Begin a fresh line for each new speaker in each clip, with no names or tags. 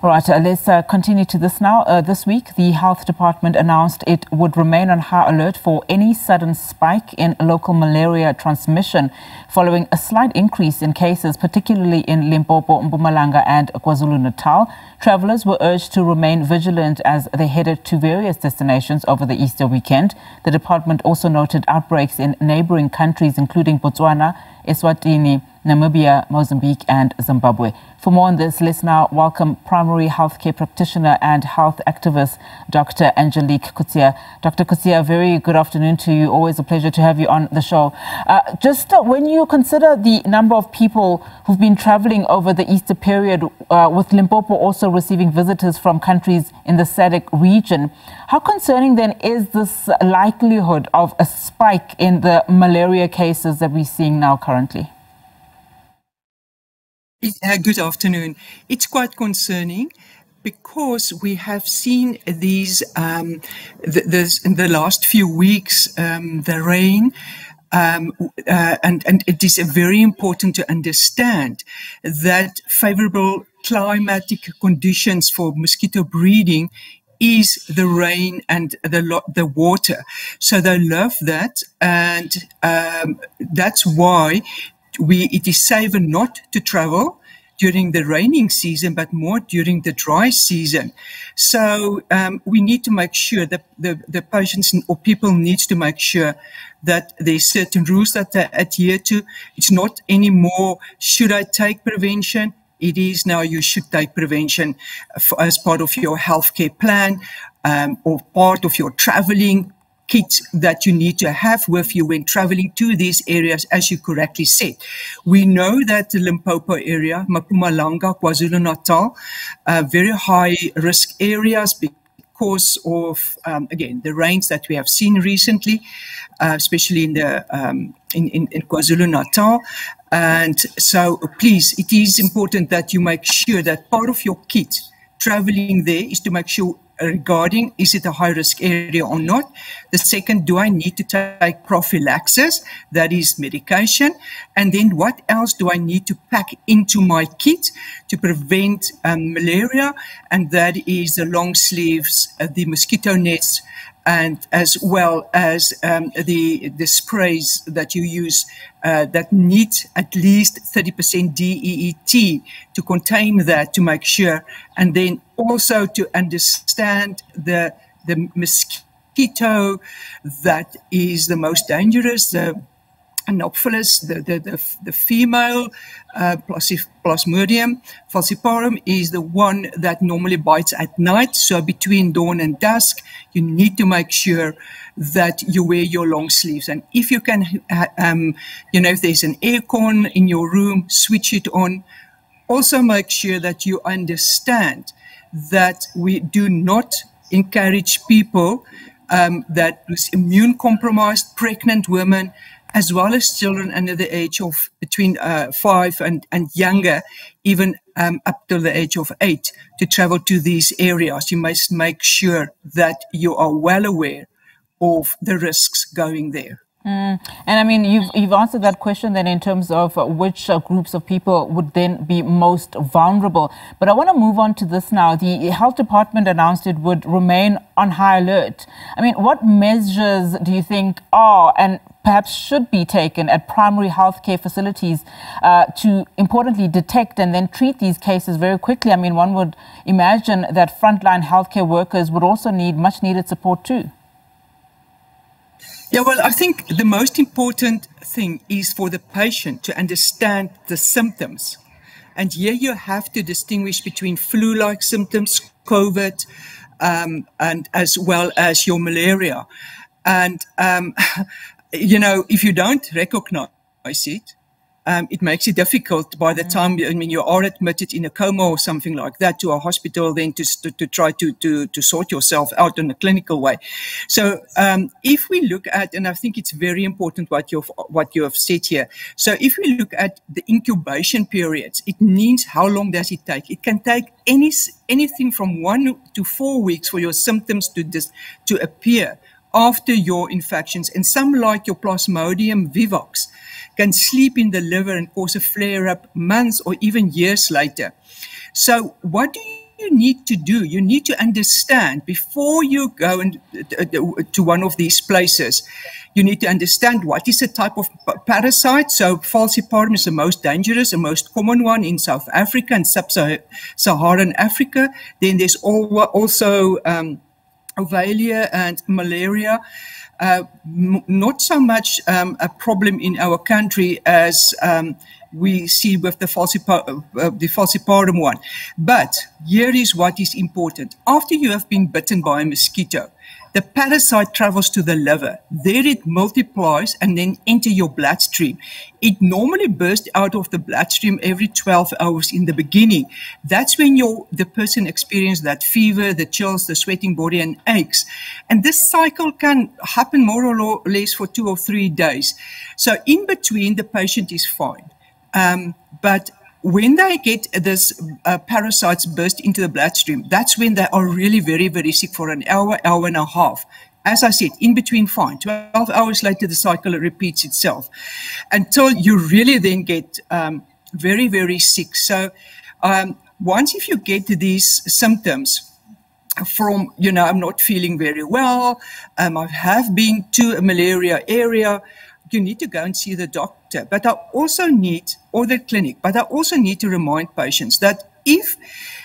All right, let's continue to this now. This week, the Health Department announced it would remain on high alert for any sudden spike in local malaria transmission following a slight increase in cases, particularly in Limpopo, Mpumalanga and KwaZulu-Natal. Travelers were urged to remain vigilant as they headed to various destinations over the Easter weekend. The department also noted outbreaks in neighboring countries, including Botswana, Eswatini, Namibia, Mozambique and Zimbabwe. For more on this, let's now welcome primary healthcare practitioner and health activist, Dr. Angelique Coetzee. Dr. Coetzee, very good afternoon to you. Always a pleasure to have you on the show. When you consider the number of people who've been traveling over the Easter period, with Limpopo also receiving visitors from countries in the SADC region, how concerning then is this likelihood of a spike in the malaria cases that we're seeing now currently?
Good afternoon. It's quite concerning because we have seen these in the last few weeks, the rain, and it is very important to understand that favorable climatic conditions for mosquito breeding is the rain and the water. So they love that, and that's why it is safer not to travel during the raining season, but more during the dry season. So we need to make sure that the patients or people need to make sure that there's certain rules that they adhere to. It's not anymore, should I take prevention? It is now you should take prevention as part of your healthcare plan or part of your traveling kit that you need to have with you when traveling to these areas, as you correctly said. We know that the Limpopo area, Mpumalanga, KwaZulu-Natal, very high risk areas because of, again, the rains that we have seen recently, especially in KwaZulu-Natal. And so please, it is important that you make sure that part of your kit traveling there is to make sure regarding is it a high risk area or not. The second, do I need to take prophylaxis, that is medication, and then what else do I need to pack into my kit to prevent malaria, and that is the long sleeves, the mosquito nets, and as well as the sprays that you use that need at least 30% DEET to contain that, to make sure, and then also to understand the mosquito that is the most dangerous, the Anopheles, the female, Plasmodium falciparum is the one that normally bites at night. So between dawn and dusk, you need to make sure that you wear your long sleeves. And if you can, if there's an aircon in your room, switch it on. Also make sure that you understand that we do not encourage people that is immune compromised, pregnant women, as well as children under the age of between 5 and younger, even up to the age of 8, to travel to these areas. You must make sure that you are well aware of the risks going there.
And I mean, you've answered that question then in terms of which groups of people would then be most vulnerable. But I want to move on to this now. The Health Department announced it would remain on high alert. I mean, what measures do you think are and perhaps should be taken at primary healthcare facilities to importantly detect and then treat these cases very quickly? I mean, one would imagine that frontline healthcare workers would also need much needed support too.
Yeah, well, I think the most important thing is for the patient to understand the symptoms. And here you have to distinguish between flu-like symptoms, COVID, and as well as your malaria. And, if you don't recognize it, it makes it difficult by the time, you are admitted in a coma or something like that to a hospital, then to try to sort yourself out in a clinical way. So if we look at, and I think it's very important what you have said here. So if we look at the incubation periods, it means how long does it take? It can take anything from 1 to 4 weeks for your symptoms to appear after your infections. And some, like your Plasmodium vivax, can sleep in the liver and cause a flare-up months or even years later. So what do you need to do, you need to understand before you go to one of these places. You need to understand what is the type of parasite. So falciparum is the most dangerous, the most common one in South Africa and sub-Saharan Africa. Then there's also Ovalia and malaria. Not so much a problem in our country as we see with the falciparum one. But here is what is important. After you have been bitten by a mosquito, the parasite travels to the liver. There it multiplies and then enter your bloodstream. It normally bursts out of the bloodstream every 12 hours in the beginning. That's when the person experiences that fever, the chills, the sweating body and aches. And this cycle can happen more or less for 2 or 3 days. So in between, the patient is fine. But when they get this parasites burst into the bloodstream, that's when they are really very, very sick for an hour, hour and a half. As I said, in between fine. 12 hours later, the cycle repeats itself until you really then get very, very sick. So once if you get these symptoms from, I'm not feeling very well, I have been to a malaria area, you need to go and see the doctor, but I also need, or the clinic, but I also need to remind patients that if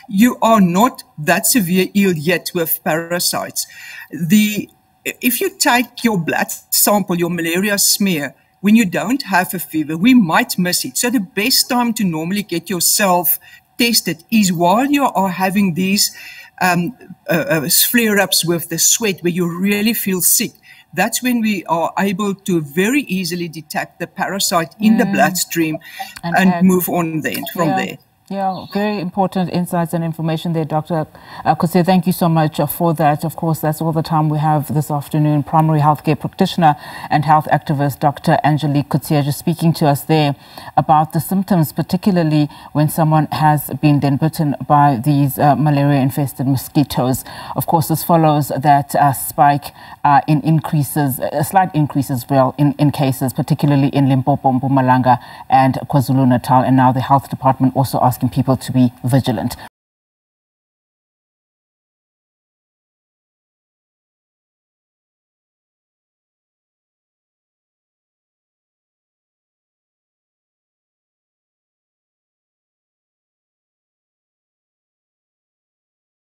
you are not that severe ill yet with parasites, if you take your blood sample, your malaria smear, when you don't have a fever, we might miss it. So the best time to normally get yourself tested is while you are having these flare-ups with the sweat where you really feel sick. That's when we are able to very easily detect the parasite in the bloodstream and move on then from there.
Yeah, very important insights and information there, Dr. Coetzee. Thank you so much for that. Of course, that's all the time we have this afternoon. Primary healthcare practitioner and health activist Dr. Angelique Coetzee just speaking to us there about the symptoms, particularly when someone has been then bitten by these malaria-infested mosquitoes. Of course, this follows that spike in increases, a slight increase as well in cases, particularly in Limpopo, Mpumalanga and KwaZulu-Natal. And now the health department also asking people to be vigilant.